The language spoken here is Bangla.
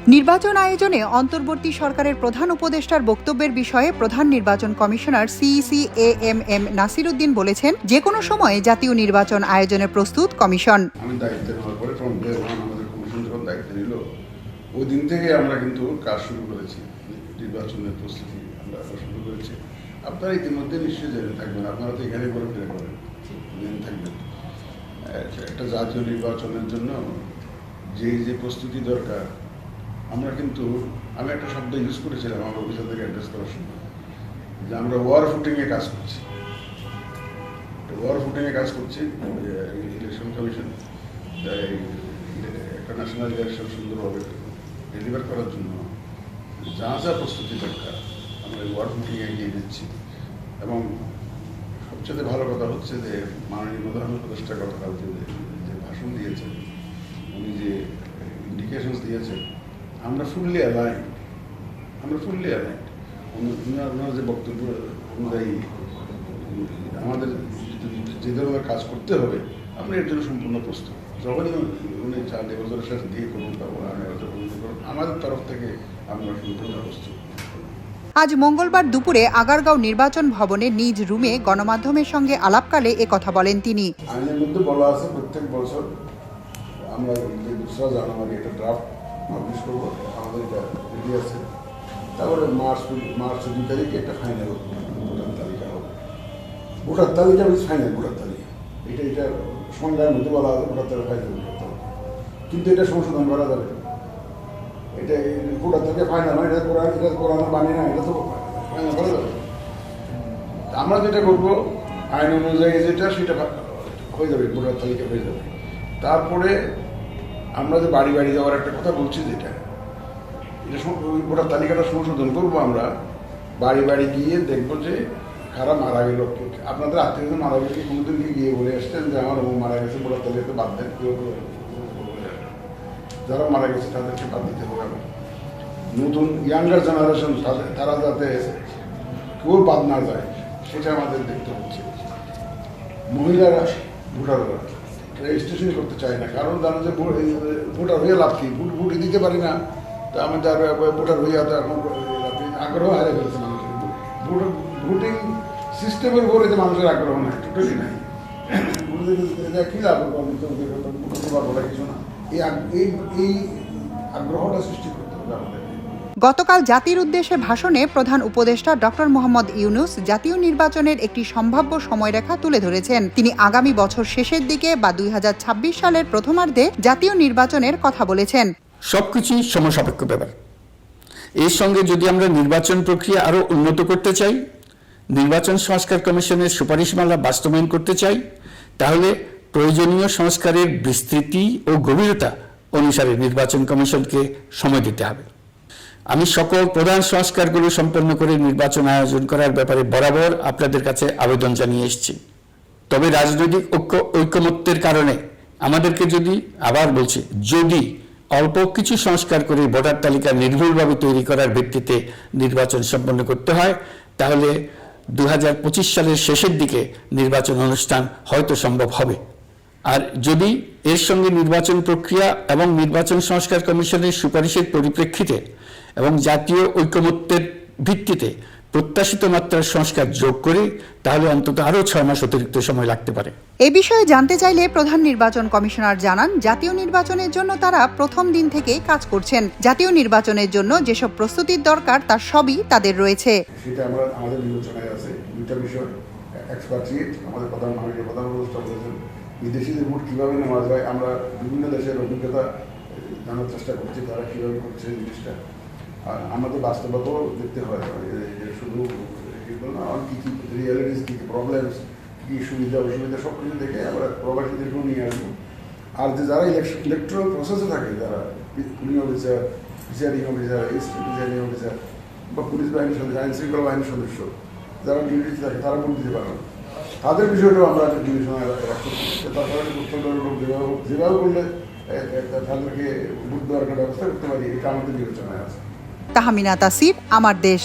নির্বাচন আয়োজনে অন্তর্বর্তী সরকারের প্রধান উপদেষ্টার বক্তব্যের বিষয়ে প্রধান নির্বাচন commissioner CEC AMM Nasir Uddin বলেছেন, যে কোনো সময়ে জাতীয় নির্বাচন আয়োজনে প্রস্তুত কমিশন। আমি দায়িত্ব নেওয়ার পরে আমাদের কমিশন যখন দায়িত্ব নিল, ওই দিন থেকে আমরা কিন্তু কাজ শুরু করেছি, নির্বাচনের প্রস্তুতি আমরা শুরু করেছি। আপনারা ইতিমধ্যে নিশ্চয়ই জেনে থাকবেন, আপনারা তো এখানে করে ফিরে করেন, জেনে থাকবেন একটা জাতীয় নির্বাচনের জন্য যে প্রস্তুতি দরকার। আমরা কিন্তু আমি একটা শব্দ ইউজ করেছিলাম আমার অফিসারদেরকে অ্যাড্রেস করার সময়, যে আমরা ওয়ার ফুটিংয়ে কাজ করছি। ওয়ার ফুটিংয়ে কাজ করছি। ইলেকশন কমিশন একটা ন্যাশনাল ইলেকশন সুন্দরভাবে ডেলিভার করার জন্য যা যা প্রস্তুতি দরকার আমরা ওয়ার ফুটিংয়ে এগিয়ে দিচ্ছি। এবং সবচেয়ে ভালো কথা হচ্ছে যে মাননীয় প্রধান উপদেষ্টা গতকাল যে ভাষণ দিয়েছেন, উনি যে ইন্ডিকেশনস দিয়েছেন, আমরা ফুললি অ্যালাইন্ড। ওনার যে বক্তব্য অনুযায়ী আমাদের যে ধরনের কাজ করতে হবে আমরা এর জন্য সম্পূর্ণ প্রস্তুত। যখনই উনি চার রেজলিউশন দিয়ে করুন আমাদের তরফ থেকে আমরা সম্পূর্ণ প্রস্তুত। আজ মঙ্গলবার দুপুরে আগারগাঁও নির্বাচন ভবনে নিজ রুমে গণমাধ্যমের সঙ্গে আলাপকালে একথা বলেন তিনি। আইনের মধ্যে বলা আছে প্রত্যেক বছর আমরা 2 জানুয়ারি একটা ড্রাফট পাবলিশ করবো, আমাদের এটা রেডি আছে। তারপরে মার্চ 2 তারিখে একটা ফাইনাল ভোটার তালিকা হবে। ভোটার তালিকা ফাইনাল ভোটার তালিকা, এটা সংজ্ঞার মধ্যে বলা আছে ভোটার তালিকা ফাইনাল ভোটার তালিকা, কিন্তু এটা সংশোধন করা যাবে। এটা ভোটার তালিকা ফাইনাল হয়, এটা কোরআন বানিয়ে না, এটা তো ফাইনাল করা যাবে। আমরা যেটা করবো আইন অনুযায়ী যেটা সেটা হয়ে যাবে, ভোটার তালিকা হয়ে যাবে। তারপরে আমরা যে বাড়ি বাড়ি যাওয়ার একটা কথা বলছি, যেটা ভোটার তালিকাটা সংশোধন করবো। আমরা বাড়ি বাড়ি গিয়ে দেখবো যে কারা মারা গেল, আপনাদের আত্মীয় মারা গেছে কোনোদিন গিয়ে বলে আসছেন যে আমার মারা গেছে, ভোটার তালিকাতে বাদ দেন। যারা মারা গেছে তাদেরকে বাদ দিতে হবে। নতুন ইয়াঙ্গার জেনারেশন তারা যাতে কেউ বাদ না যায় সেটা আমাদের দেখতে হচ্ছে। মহিলারা ভোটাররা রেজিস্ট্রেশন করতে চায় না, কারণ জানো যে ভোটার হয়ে লাভ কি, ভোট দিতে পারি না। তা আমাদের ভোটার হয়ে এখন আগ্রহ হারিয়ে ফেলেছে মানুষের। ভোটিং সিস্টেমের উপরে যে মানুষের আগ্রহ নাই, টোটালি নাই। কি লাভ কিছু না, এই আগ্রহটা সৃষ্টি করতে হবে আমাদের। গতকাল জাতির উদ্দেশ্যে ভাষণে প্রধান উপদেষ্টা ডক্টর মোহাম্মদ ইউনূস জাতীয় নির্বাচনের একটি সম্ভাব্য সময়রেখা তুলে ধরেছেন। তিনি আগামী বছর শেষের দিকে বা 2026 সালের প্রথমার্ধে জাতীয় নির্বাচনের কথা বলেছেন। সবকিছুই সমসাপেক্ষ ব্যাপার। এর সঙ্গে যদি আমরা নির্বাচন প্রক্রিয়া আরো উন্নত করতে চাই, নির্বাচন সংস্কার কমিশনের সুপারিশমালা বাস্তবায়ন করতে চাই, তাহলে প্রয়োজনীয় সংস্কারের বিস্তৃতি ও গভীরতা অনুসারে নির্বাচন কমিশনকে সময় দিতে হবে। আমি সকল প্রধান সংস্কারগুলো সম্পন্ন করে নির্বাচন আয়োজন করার ব্যাপারে বরাবর আপনাদের কাছে আবেদন জানিয়ে এসেছি। তবে রাজনৈতিক ঐকমত্যের কারণে আমাদেরকে যদি অল্প কিছু সংস্কার করে ভোটার তালিকা নির্ভুলভাবে তৈরি করার ভিত্তিতে নির্বাচন সম্পন্ন করতে হয়, তাহলে 2025 সালের শেষের দিকে নির্বাচন অনুষ্ঠান হয়তো সম্ভব হবে। আর যদি এর সঙ্গে নির্বাচন প্রক্রিয়া এবং নির্বাচন সংস্কার কমিশনের সুপারিশের পরিপ্রেক্ষিতে এবং জাতীয় ঐকমত্যের ভিত্তিতে প্রত্যাশিত মাত্রার সংস্কার যোগ করে, তাহলে অন্তত আরও 6 মাস অতিরিক্ত সময় লাগতে পারে। এ বিষয়ে জানতে চাইলে প্রধান নির্বাচন কমিশনার জানান, জাতীয় নির্বাচনের জন্য তারা প্রথম দিন থেকেই কাজ করছেন। জাতীয় নির্বাচনের জন্য যেসব প্রস্তুতির দরকার তার সবই তাদের রয়েছে। সেটা আমাদের বিবেচনায় আছে। দুইটা বিষয়, এক্সপার্টিয়েট আমাদের প্রধান উপদেষ্টা বলেছেন, বিদেশিদের ভোট কীভাবে নেওয়া যায়। আমরা বিভিন্ন দেশের অভিজ্ঞতা জানার চেষ্টা করছি, তারা কীভাবে করছে জিনিসটা। আর আমাদের বাস্তবতাও দেখতে হয়, শুধু কী কী রিয়ালিটিস, কী কী প্রবলেমস, কী সুবিধা অসুবিধা সব কিছু দেখে আমরা প্রবাসীদেরকেও নিয়ে আসবো। আর যে যারা ইলেকট্রাল প্রসেসে থাকে, যারা pulling officer, presiding officer, presiding officer বা পুলিশ বাহিনীর সদস্য, আইন শৃঙ্খলা বাহিনীর সদস্য যারা ডিউটিতে থাকে, তারা ভোট দিতে পারে, তাদের বিষয়টাও আমরা বিবেচনায় রাখতে পারি। তারপরে যেভাবে করলে তাদেরকে ভোট দেওয়ার একটা ব্যবস্থা করতে পারি, এটা আমাদের বিবেচনায় আছে। তাহমিনা তাসির, আমার দেশ।